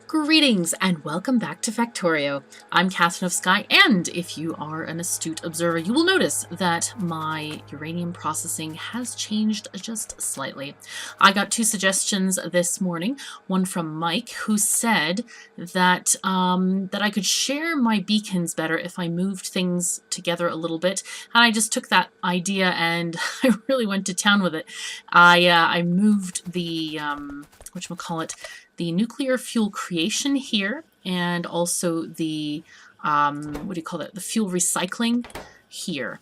Greetings and welcome back to Factorio. I'm KatherineOfSky, and if you are an astute observer, you will notice that my uranium processing has changed just slightly. I got two suggestions this morning, one from Mike, who said that that I could share my beacons better if I moved things together a little bit, and I just took that idea and I really went to town with it. I moved the whatchamacallit, the nuclear fuel creation here, and also the, the fuel recycling here.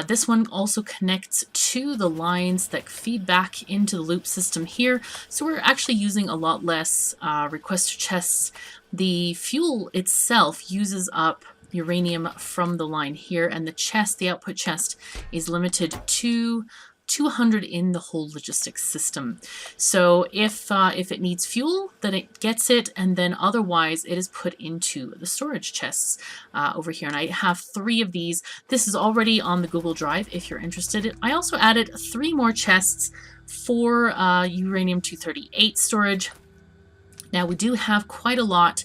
This one also connects to the lines that feed back into the loop system here, so we're actually using a lot less requester chests. The fuel itself uses up uranium from the line here, and the chest, the output chest, is limited to 200 in the whole logistics system. So if it needs fuel, then it gets it, and then otherwise it is put into the storage chests over here. And I have 3 of these. This is already on the Google Drive if you're interested. I also added 3 more chests for uranium-238 storage. Now we do have quite a lot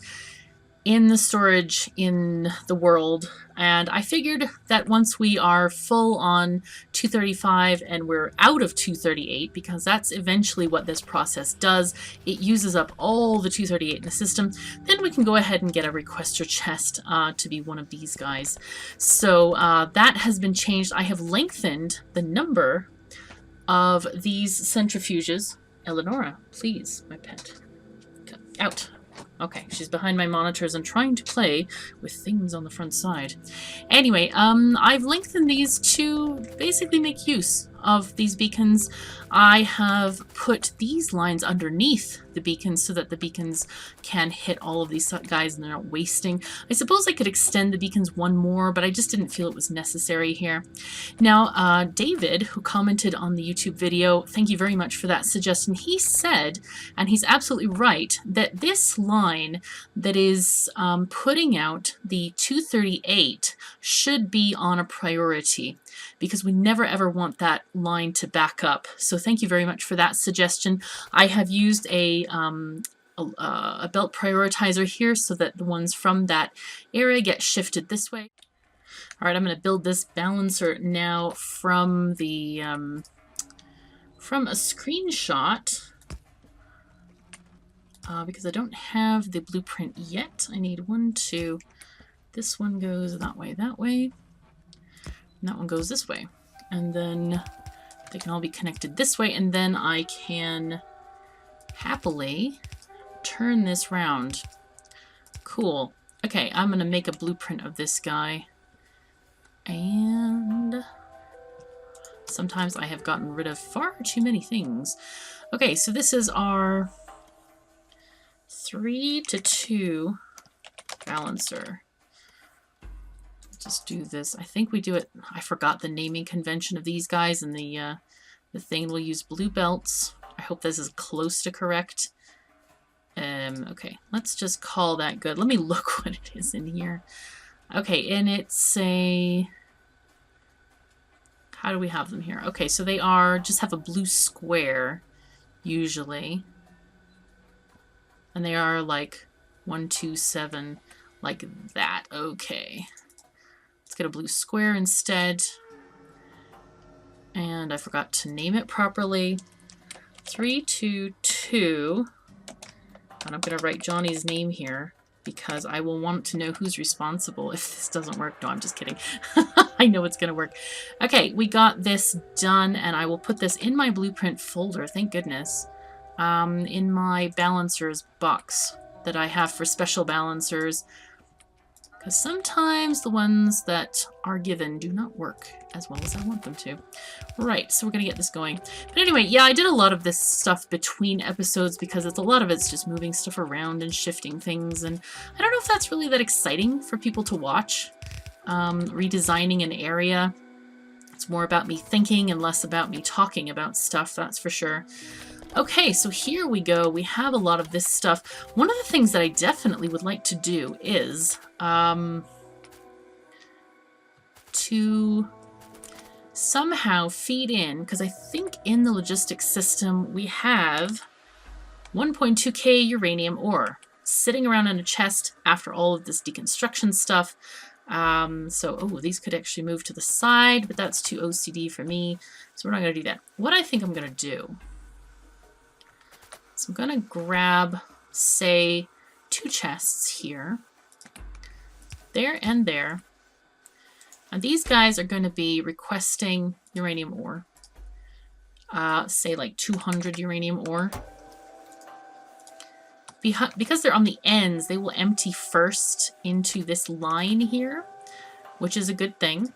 in the storage in the world, and I figured that once we are full on 235 and we're out of 238, because that's eventually what this process does, it uses up all the 238 in the system, then we can go ahead and get a requester chest to be one of these guys. So that has been changed. I have lengthened the number of these centrifuges. Eleonora, please, my pet, come out. Okay, she's behind my monitors and trying to play with things on the front side. Anyway, I've lengthened these to basically make use of these beacons. I have put these lines underneath the beacons so that the beacons can hit all of these guys and they're not wasting. I suppose I could extend the beacons one more, but I just didn't feel it was necessary here. Now, David, who commented on the YouTube video, thank you very much for that suggestion. He said, and he's absolutely right, that this line that is putting out the 238 should be on a priority, because we never ever want that line to back up. So thank you very much for that suggestion. I have used a belt prioritizer here so that the ones from that area get shifted this way. All right, I'm going to build this balancer now from the from a screenshot because I don't have the blueprint yet. I need 1, 2. This one goes that way, and that one goes this way, and then they can all be connected this way, and then I can happily turn this round. Cool. Okay, I'm gonna make a blueprint of this guy, and sometimes I have gotten rid of far too many things. Okay, so this is our 3-to-2 balancer. Just do this. I think we do it. I forgot the naming convention of these guys, and the thing will use blue belts. I hope this is close to correct. Okay, let's just call that good. Let me look what it is in here. Okay, and it's a... How do we have them here? Okay, so they are just have a blue square usually, and they are like 1, 2, 7, like that. Okay. Let's get a blue square instead. And I forgot to name it properly. 3-2-2. And I'm going to write Johnny's name here because I will want to know who's responsible if this doesn't work. No, I'm just kidding. I know it's going to work. Okay, we got this done, and I will put this in my blueprint folder, thank goodness, in my balancers box that I have for special balancers. Because sometimes the ones that are given do not work as well as I want them to. Right, so we're going to get this going. But anyway, yeah, I did a lot of this stuff between episodes because a lot of it's just moving stuff around and shifting things. And I don't know if that's really that exciting for people to watch. Redesigning an area. It's more about me thinking and less about me talking about stuff, that's for sure. Okay, so here we go. We have a lot of this stuff. One of the things that I definitely would like to do is to somehow feed in, because I think in the logistics system we have 1.2K uranium ore. sitting around in a chest after all of this deconstruction stuff. Oh, these could actually move to the side, but that's too OCD for me, so we're not going to do that. What I think I'm going to do is I'm going to grab, say, 2 chests here, there and there, and these guys are going to be requesting uranium ore, say like 200 uranium ore. Because they're on the ends, they will empty first into this line here, which is a good thing.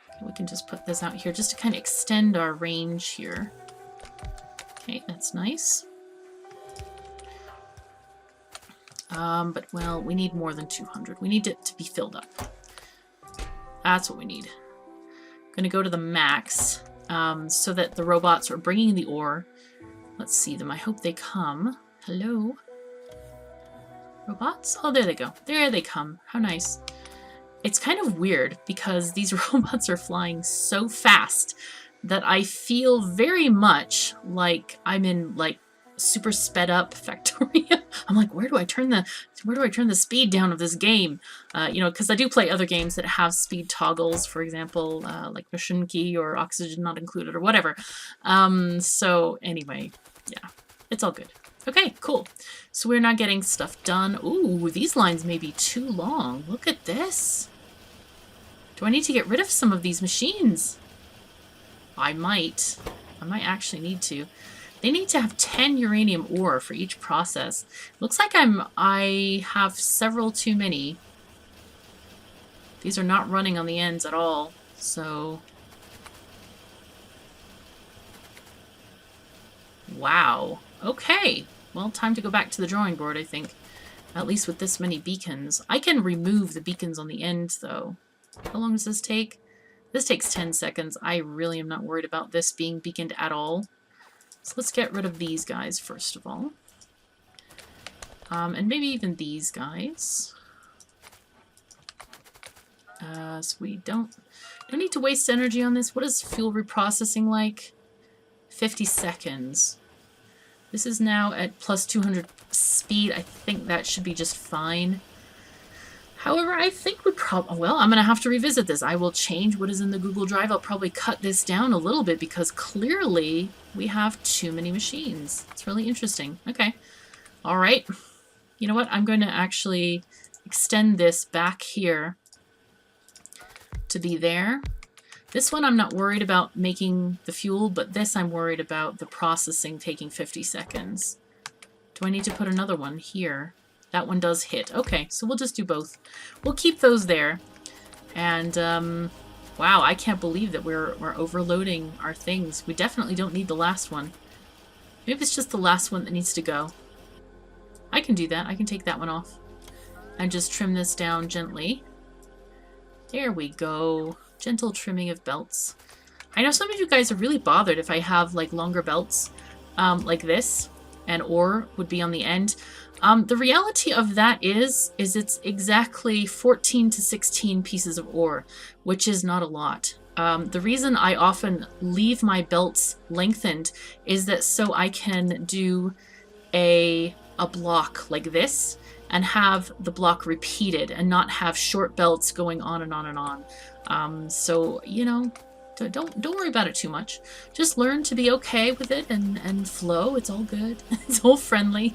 Okay, we can just put this out here just to kind of extend our range here. Okay, that's nice. But, well, we need more than 200. We need it to be filled up. That's what we need. I'm going to go to the max. So that the robots are bringing the ore. Let's see them. I hope they come. Hello? Robots? Oh, there they go. There they come. How nice. It's kind of weird because these robots are flying so fast that I feel very much like I'm in, like, super sped up Factorio. I'm like, where do I turn the speed down of this game? You know, because I do play other games that have speed toggles, for example, like Machine or Oxygen Not Included or whatever. So anyway, yeah, it's all good. Okay, cool. So we're not getting stuff done. Ooh, these lines may be too long. Look at this. Do I need to get rid of some of these machines? I might actually need to. They need to have 10 uranium ore for each process. Looks like I have several too many. These are not running on the ends at all, so... Wow. Okay. Well, time to go back to the drawing board, I think. At least with this many beacons. I can remove the beacons on the end, though. How long does this take? This takes 10 seconds. I really am not worried about this being beaconed at all. So let's get rid of these guys first of all. And maybe even these guys. So we don't need to waste energy on this. What is fuel reprocessing like? 50 seconds. This is now at plus 200 speed. I think that should be just fine. However, I think we probably... Well, I'm going to have to revisit this. I will change what is in the Google Drive. I'll probably cut this down a little bit because clearly we have too many machines. It's really interesting. Okay. All right. You know what? I'm going to actually extend this back here to be there. This one I'm not worried about making the fuel, but this I'm worried about the processing taking 50 seconds. Do I need to put another one here? That one does hit. Okay, so we'll just do both. We'll keep those there. And, wow, I can't believe that we're overloading our things. We definitely don't need the last one. Maybe it's just the last one that needs to go. I can do that. I can take that one off. And just trim this down gently. There we go. Gentle trimming of belts. I know some of you guys are really bothered if I have, like, longer belts like this. And ore would be on the end. The reality of that is it's exactly 14 to 16 pieces of ore, which is not a lot. The reason I often leave my belts lengthened is that so I can do a block like this and have the block repeated and not have short belts going on and on and on. So, you know, don't worry about it too much. Just learn to be okay with it and flow. It's all good. It's all friendly.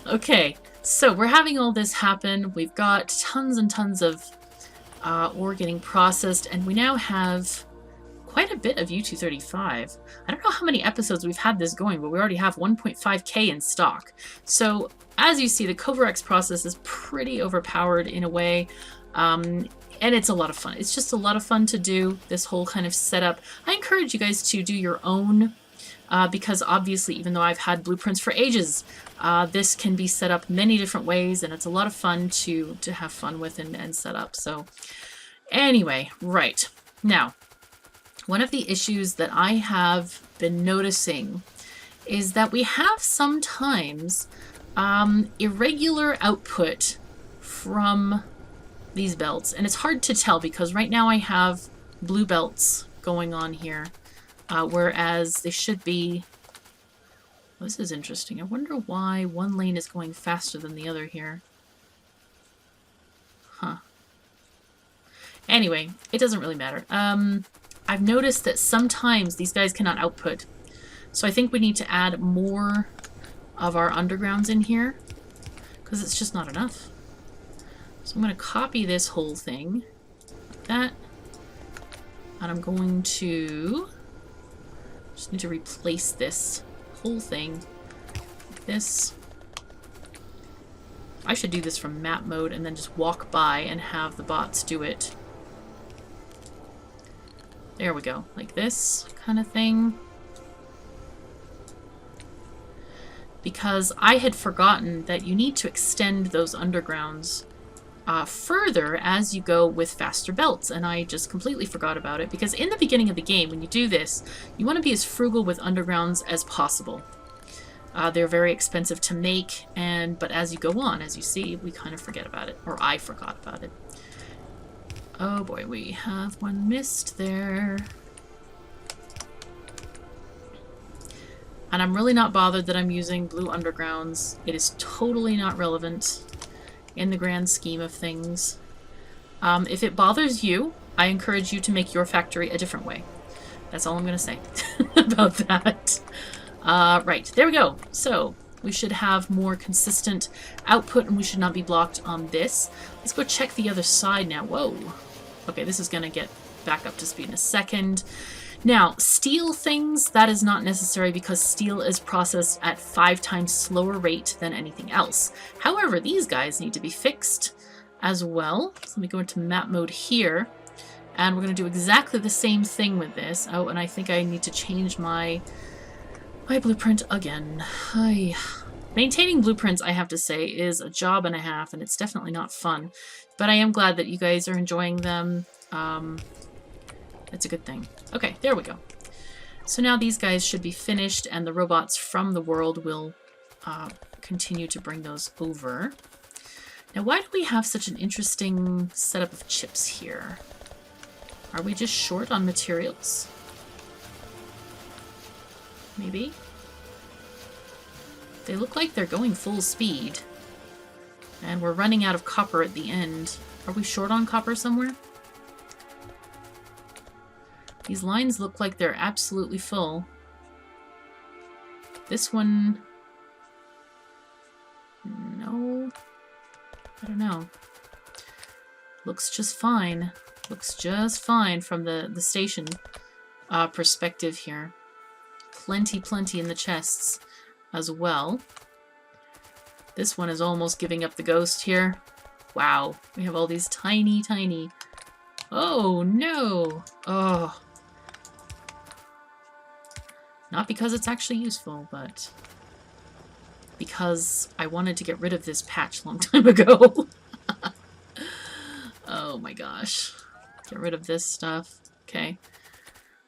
Okay, so we're having all this happen. We've got tons and tons of ore getting processed, and we now have quite a bit of U-235. I don't know how many episodes we've had this going, but we already have 1.5k in stock. So as you see, the Coverex process is pretty overpowered in a way. And it's a lot of fun. It's just a lot of fun to do this whole kind of setup. I encourage you guys to do your own because obviously, even though I've had blueprints for ages, this can be set up many different ways, and it's a lot of fun to have fun with and set up. So anyway, right. Now, one of the issues that I have been noticing is that we have sometimes irregular output from these belts, and it's hard to tell because right now I have blue belts going on here, whereas they should be Well, this is interesting. I wonder why one lane is going faster than the other here. Huh. Anyway, it doesn't really matter. I've noticed that sometimes these guys cannot output. So I think we need to add more of our undergrounds in here, because it's just not enough. So I'm going to copy this whole thing, like that. And I'm going to just need to replace this whole thing like this. I should do this from map mode and then just walk by and have the bots do it. There we go, like this kind of thing. Because I had forgotten that you need to extend those undergrounds further as you go with faster belts, and I just completely forgot about it, because in the beginning of the game, when you do this, you want to be as frugal with undergrounds as possible. They're very expensive to make, but as you go on, as you see, we kind of forget about it, or I forgot about it. Oh boy, we have one missed there. And I'm really not bothered that I'm using blue undergrounds. It is totally not relevant in the grand scheme of things. If it bothers you, I encourage you to make your factory a different way. That's all I'm going to say about that. Right, there we go. So we should have more consistent output, and we should not be blocked on this. Let's go check the other side now. Whoa. Okay, this is going to get back up to speed in a second. Now, steel things, that is not necessary because steel is processed at 5 times slower rate than anything else. However, these guys need to be fixed as well. So let me go into map mode here, and we're going to do exactly the same thing with this. Oh, and I think I need to change my blueprint again. Maintaining blueprints, I have to say, is a job and a half, and it's definitely not fun. But I am glad that you guys are enjoying them. It's a good thing. Okay, there we go. So now these guys should be finished, and the robots from the world will continue to bring those over. Now, why do we have such an interesting setup of chips here? Are we just short on materials? Maybe? They look like they're going full speed. And we're running out of copper at the end. Are we short on copper somewhere? These lines look like they're absolutely full. This one... No. I don't know. Looks just fine. Looks just fine from the station perspective here. Plenty in the chests as well. This one is almost giving up the ghost here. Wow. We have all these tiny... Oh, no! Oh. Not because it's actually useful, but because I wanted to get rid of this patch a long time ago. Oh my gosh. Get rid of this stuff. Okay.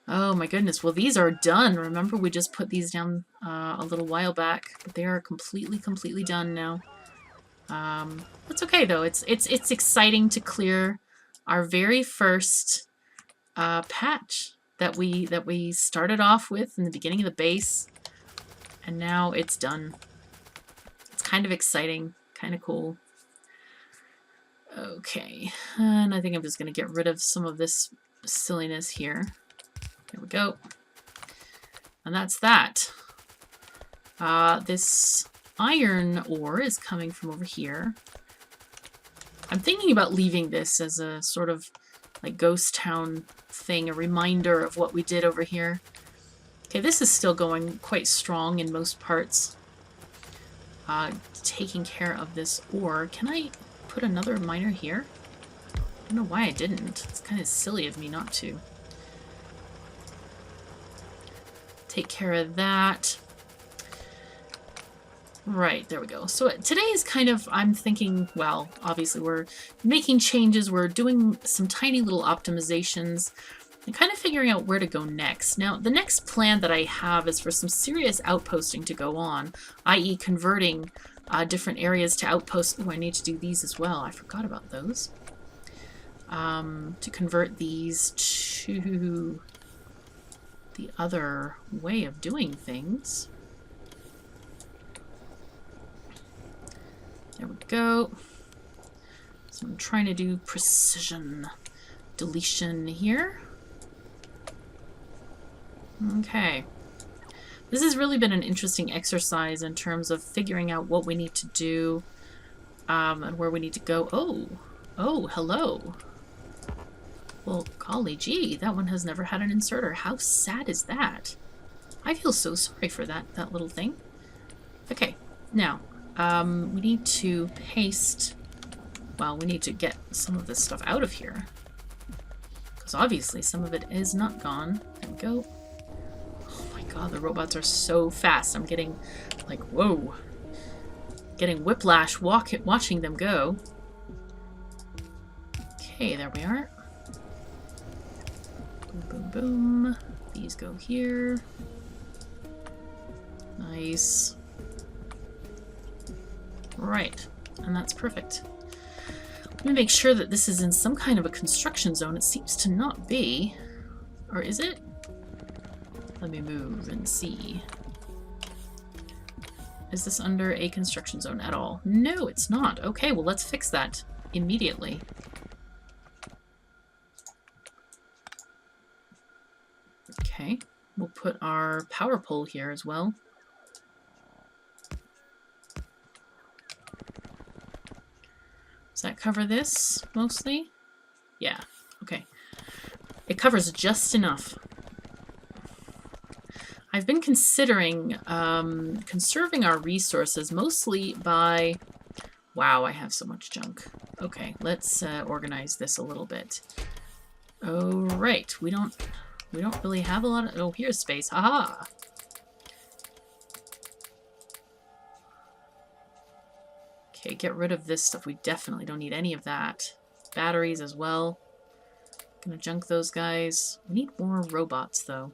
Oh my goodness. Well, these are done. Remember, we just put these down a little while back, but they are completely done now. That's okay though. It's exciting to clear our very first patch that we started off with in the beginning of the base, and now it's done. It's kind of exciting, kind of cool. Okay, and I think I'm just going to get rid of some of this silliness here. There we go. And that's that. This iron ore is coming from over here. I'm thinking about leaving this as a sort of like ghost town thing, a reminder of what we did over here. Okay, this is still going quite strong in most parts. Taking care of this ore. Can I put another miner here? I don't know why I didn't. It's kind of silly of me not to. Take care of that. Right, there we go. So today is kind of, I'm thinking, well, obviously we're making changes, we're doing some tiny little optimizations, and kind of figuring out where to go next. Now, the next plan that I have is for some serious outposting to go on, i.e. converting different areas to outposts. Oh, I need to do these as well. I forgot about those. To convert these to the other way of doing things. There we go. So I'm trying to do precision deletion here. Okay. This has really been an interesting exercise in terms of figuring out what we need to do and where we need to go. Oh, hello. Well, golly gee, that one has never had an inserter. How sad is that? I feel so sorry for that little thing. Okay, now, we need to paste... Well, we need to get some of this stuff out of here. Because obviously some of it is not gone. There we go. Oh my god, the robots are so fast. I'm getting, like, whoa. Getting whiplash watching them go. Okay, there we are. Boom, boom, boom. These go here. Nice. Right, and that's perfect. Let me make sure that this is in some kind of a construction zone. It seems to not be. Or is it? Let me move and see. Is this under a construction zone at all? No, it's not. Okay, well, let's fix that immediately. Okay, we'll put our power pole here as well. Does that cover this, mostly? Yeah, okay. It covers just enough. I've been considering conserving our resources, mostly by... Wow, I have so much junk. Okay, let's organize this a little bit. Oh, right, we don't really have a lot of... Oh, here's space. Haha! Okay, get rid of this stuff. We definitely don't need any of that. Batteries as well. Gonna junk those guys. We need more robots, though.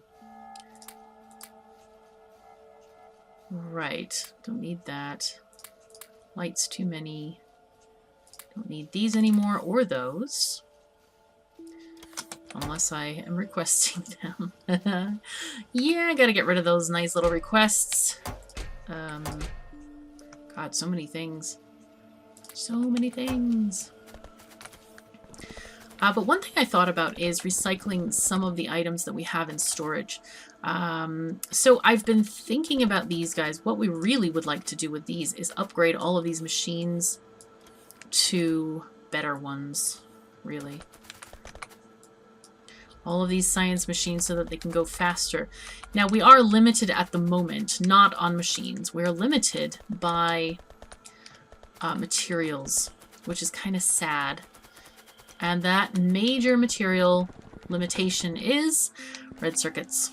Right. Don't need that. Lights too many. Don't need these anymore, or those. Unless I am requesting them. Yeah, I gotta get rid of those nice little requests. God, so many things. So many things. But one thing I thought about is recycling some of the items that we have in storage. So I've been thinking about these guys. What we really would like to do with these is upgrade all of these machines to better ones, really. All of these science machines so that they can go faster. Now, we are limited at the moment, not on machines. We're limited by materials, which is kind of sad. And that major material limitation is red circuits.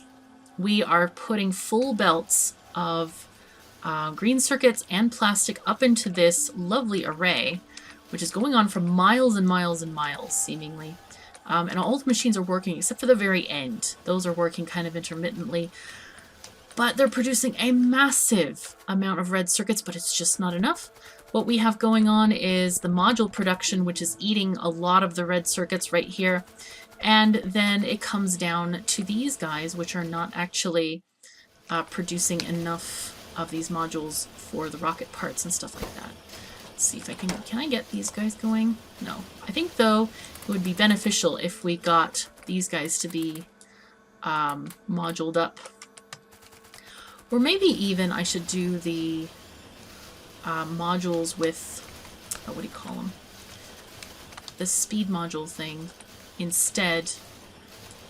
We are putting full belts of green circuits and plastic up into this lovely array, which is going on for miles and miles and miles, seemingly. And all the machines are working, except for the very end. Those are working kind of intermittently. But they're producing a massive amount of red circuits, but it's just not enough. What we have going on is the module production, which is eating a lot of the red circuits right here. And then it comes down to these guys, which are not actually producing enough of these modules for the rocket parts and stuff like that. Let's see if I can I get these guys going? No. I think, though, it would be beneficial if we got these guys to be moduled up. Or maybe even I should do the modules with, what do you call them? The speed module thing instead.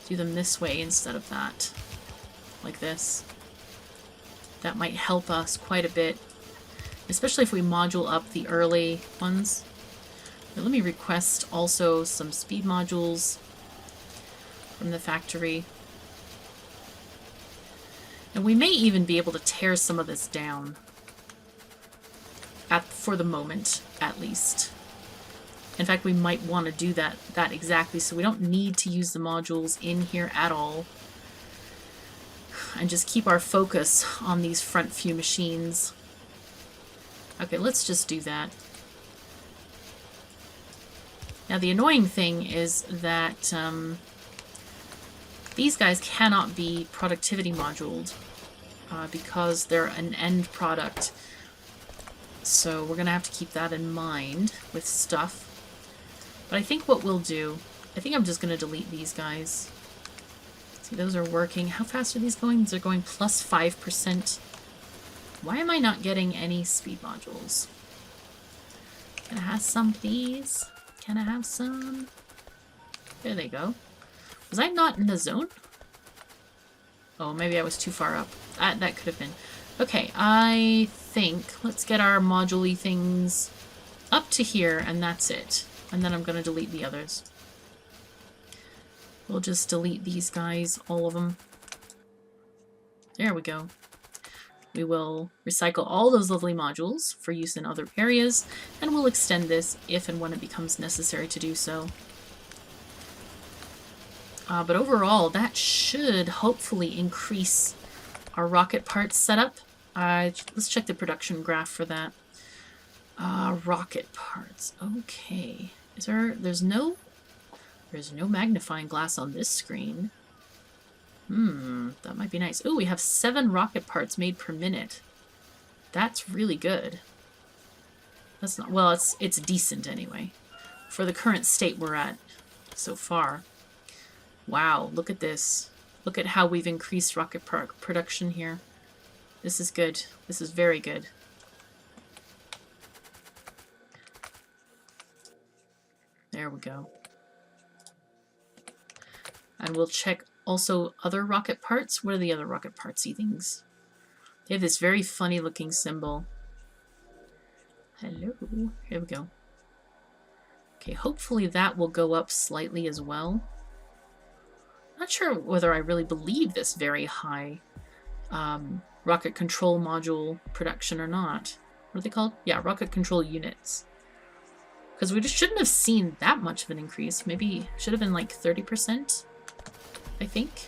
Do them this way instead of that. Like this. That might help us quite a bit. Especially if we module up the early ones. But let me request also some speed modules from the factory. And we may even be able to tear some of this down. For the moment, at least. In fact, we might want to do that exactly, so we don't need to use the modules in here at all. And just keep our focus on these front few machines. Okay, let's just do that. Now, the annoying thing is that these guys cannot be productivity moduled because they're an end product. So we're going to have to keep that in mind with stuff. But I think what we'll do, I think I'm just going to delete these guys. See, those are working. How fast are these going? These are going plus 5%. Why am I not getting any speed modules? Can I have some, please? Can I have some? There they go. Was I not in the zone? Oh, maybe I was too far up. That could have been. Okay, I think let's get our module-y things up to here, and that's it. And then I'm going to delete the others. We'll just delete these guys, all of them. There we go. We will recycle all those lovely modules for use in other areas, and we'll extend this if and when it becomes necessary to do so. But overall, that should hopefully increase our rocket parts setup. Let's check the production graph for that. Rocket parts. Okay. There's no magnifying glass on this screen. That might be nice. Oh, we have 7 rocket parts made per minute. That's really good. That's not, well, it's decent anyway. For the current state we're at so far. Wow, look at this. Look at how we've increased rocket part production here. This is good. This is very good. There we go. And we'll check also other rocket parts. What are the other rocket partsy things? They have this very funny looking symbol. Hello. Here we go. Okay, hopefully that will go up slightly as well. Not sure whether I really believe this very high rocket control module production or not. What are they called? Yeah, rocket control units. Because we just shouldn't have seen that much of an increase. Maybe should have been like 30%, I think.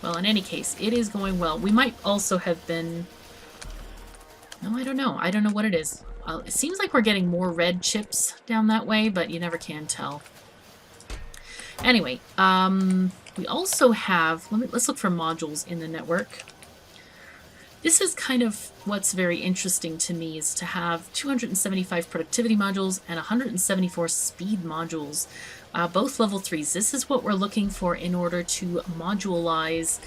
Well, in any case, it is going well. We might also have been... No, I don't know. I don't know what it is. It seems like we're getting more red chips down that way, but you never can tell. Anyway, we also have... Let's look for modules in the network. This is kind of what's very interesting to me, is to have 275 productivity modules and 174 speed modules, both level 3s. This is what we're looking for in order to modularize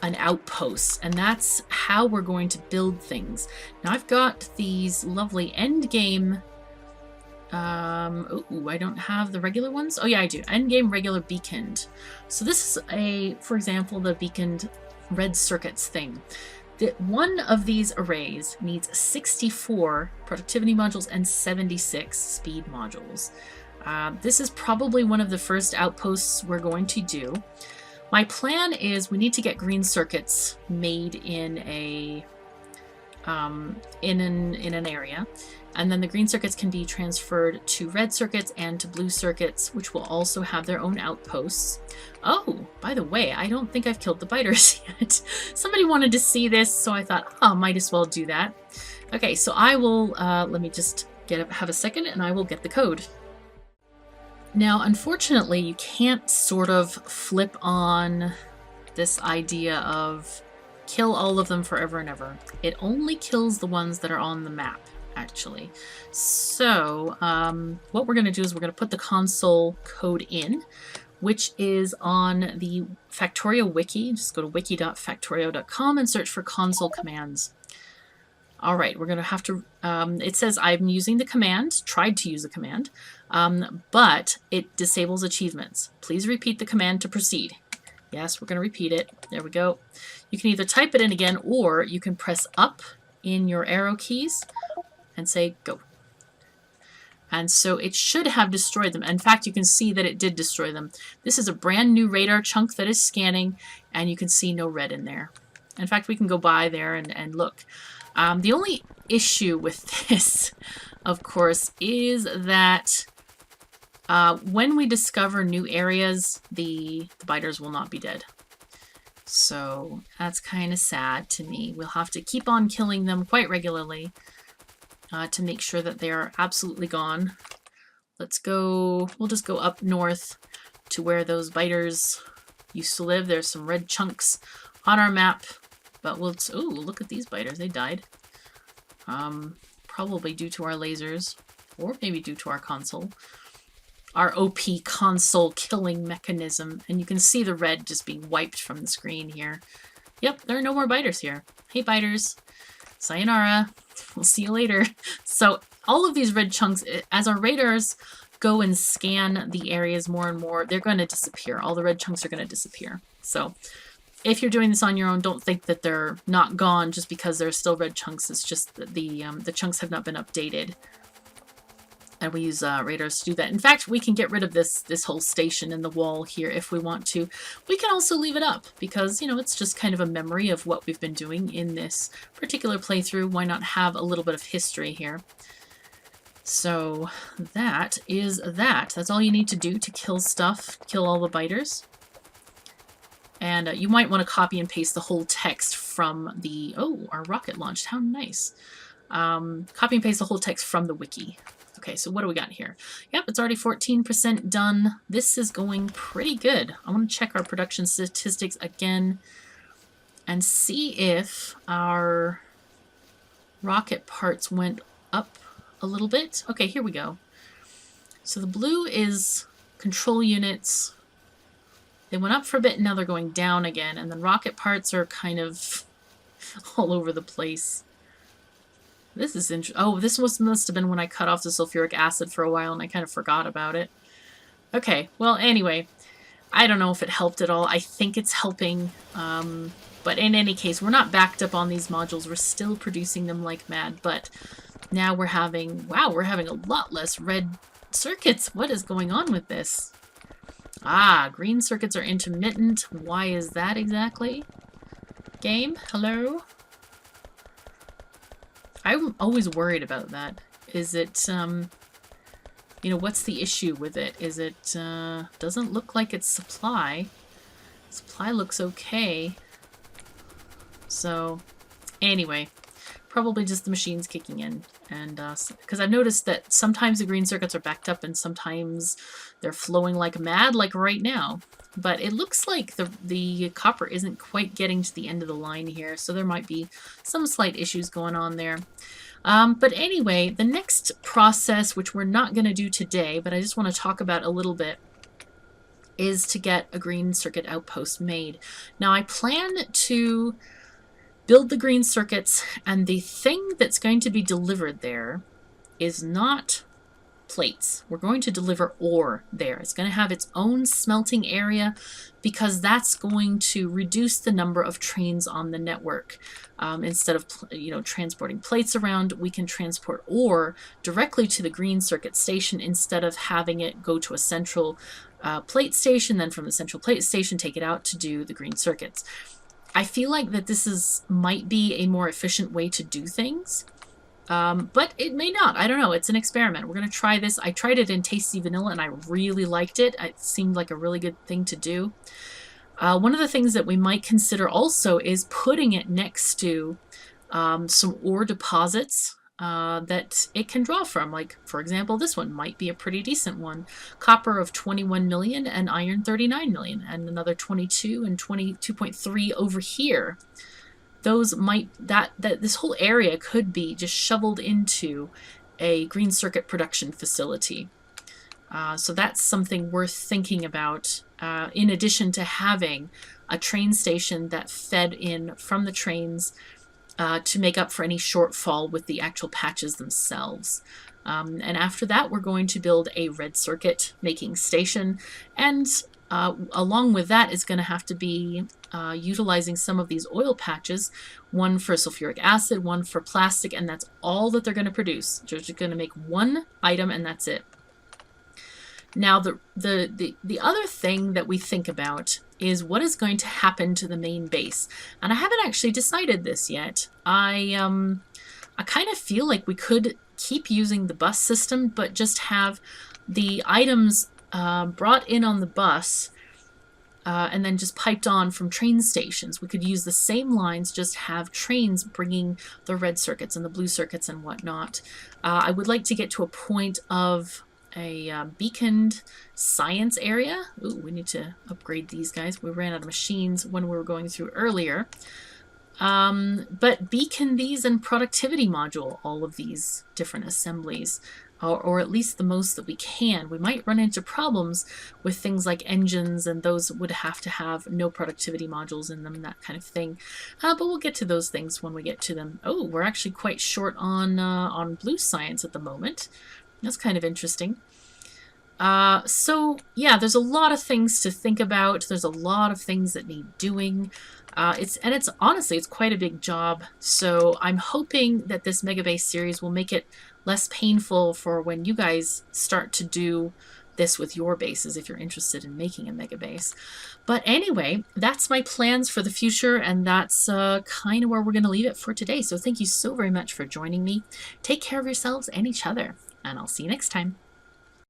an outpost, and that's how we're going to build things. Now I've got these lovely endgame... I don't have the regular ones. Oh yeah, I do. Endgame regular beaconed. So this is for example, the beaconed red circuits thing. One of these arrays needs 64 productivity modules and 76 speed modules. This is probably one of the first outposts we're going to do. My plan is we need to get green circuits made in an area, and then the green circuits can be transferred to red circuits and to blue circuits, which will also have their own outposts. Oh, by the way, I don't think I've killed the biters yet. Somebody wanted to see this, so I thought, oh, might as well do that. Okay, so I will, let me just have a second, and I will get the code. Now, unfortunately, you can't sort of flip on this idea of kill all of them forever and ever. It only kills the ones that are on the map, actually. So, what we're going to do is we're going to put the console code in, which is on the Factorio wiki. Just go to wiki.factorio.com and search for console commands. All right, we're going to have to, it says I'm using the command, tried to use the command, but it disables achievements. Please repeat the command to proceed. Yes, we're going to repeat it. There we go. You can either type it in again, or you can press up in your arrow keys and say go. And so it should have destroyed them. In fact, you can see that it did destroy them. This is a brand new radar chunk that is scanning, and you can see no red in there. In fact, we can go by there and look. The only issue with this, of course, is that when we discover new areas, the biters will not be dead. So that's kind of sad to me. We'll have to keep on killing them quite regularly to make sure that they are absolutely gone. Let's go, we'll just go up north to where those biters used to live. There's some red chunks on our map. But we'll... Ooh, look at these biters. They died. Probably due to our lasers. Or maybe due to our console. Our OP console killing mechanism. And you can see the red just being wiped from the screen here. Yep, there are no more biters here. Hey, biters. Sayonara. We'll see you later. So all of these red chunks, as our radars go and scan the areas more and more, they're going to disappear. All the red chunks are going to disappear. So if you're doing this on your own, don't think that they're not gone just because there are still red chunks. It's just that the chunks have not been updated. And we use radars to do that. In fact, we can get rid of this whole station in the wall here if we want to. We can also leave it up because, you know, it's just kind of a memory of what we've been doing in this particular playthrough. Why not have a little bit of history here? So that is that. That's all you need to do to kill stuff, kill all the biters. And you might want to copy and paste the whole text from the... Oh, our rocket launched. How nice. Copy and paste the whole text from the wiki. Okay, so what do we got here? Yep, it's already 14% done. This is going pretty good. I want to check our production statistics again and see if our rocket parts went up a little bit. Okay, here we go. So the blue is control units. They went up for a bit, and now they're going down again. And then rocket parts are kind of all over the place. This is interesting. Oh, this must have been when I cut off the sulfuric acid for a while and I kind of forgot about it. Okay, well, anyway, I don't know if it helped at all. I think it's helping. But in any case, we're not backed up on these modules. We're still producing them like mad. But now we're having, wow, we're having a lot less red circuits. What is going on with this? Ah, green circuits are intermittent. Why is that exactly? Game, hello? I'm always worried about that. Is it, you know, what's the issue with it? Is it, doesn't look like it's supply. Supply looks okay. So, anyway, probably just the machines kicking in. And, because I've noticed that sometimes the green circuits are backed up and sometimes they're flowing like mad, like right now. But it looks like the copper isn't quite getting to the end of the line here, so there might be some slight issues going on there. But anyway, the next process, which we're not going to do today, but I just want to talk about a little bit, is to get a green circuit outpost made. Now, I plan to build the green circuits, and the thing that's going to be delivered there is not plates. We're going to deliver ore there. It's going to have its own smelting area because that's going to reduce the number of trains on the network. Instead of, you know, transporting plates around, we can transport ore directly to the green circuit station instead of having it go to a central plate station, then from the central plate station take it out to do the green circuits. I feel like that this might be a more efficient way to do things. But it may not. I don't know. It's an experiment. We're going to try this. I tried it in Tasty Vanilla and I really liked it. It seemed like a really good thing to do. One of the things that we might consider also is putting it next to some ore deposits that it can draw from. Like, for example, this one might be a pretty decent one. Copper of 21 million and iron 39 million, and another 22 and 22.3 over here. Those might, this whole area could be just shoveled into a green circuit production facility. So that's something worth thinking about, in addition to having a train station that fed in from the trains to make up for any shortfall with the actual patches themselves. And after that, we're going to build a red circuit making station, and along with that is going to have to be utilizing some of these oil patches, one for sulfuric acid, one for plastic, and that's all that they're going to produce. They're just going to make one item and that's it. Now, the other thing that we think about is what is going to happen to the main base. And I haven't actually decided this yet. I kind of feel like we could keep using the bus system, but just have the items brought in on the bus and then just piped on from train stations. We could use the same lines, just have trains bringing the red circuits and the blue circuits and whatnot. I would like to get to a point of beaconed science area. Ooh, we need to upgrade these guys. We ran out of machines when we were going through earlier. But beacon these and productivity module all of these different assemblies, or at least the most that we can. We might run into problems with things like engines, and those would have to have no productivity modules in them, that kind of thing. But we'll get to those things when we get to them. Oh, we're actually quite short on blue science at the moment. That's kind of interesting. So yeah, there's a lot of things to think about. There's a lot of things that need doing. It's honestly, it's quite a big job. So I'm hoping that this Megabase series will make it less painful for when you guys start to do this with your bases, if you're interested in making a Megabase. But anyway, that's my plans for the future, and that's kind of where we're going to leave it for today. So thank you so very much for joining me. Take care of yourselves and each other, and I'll see you next time.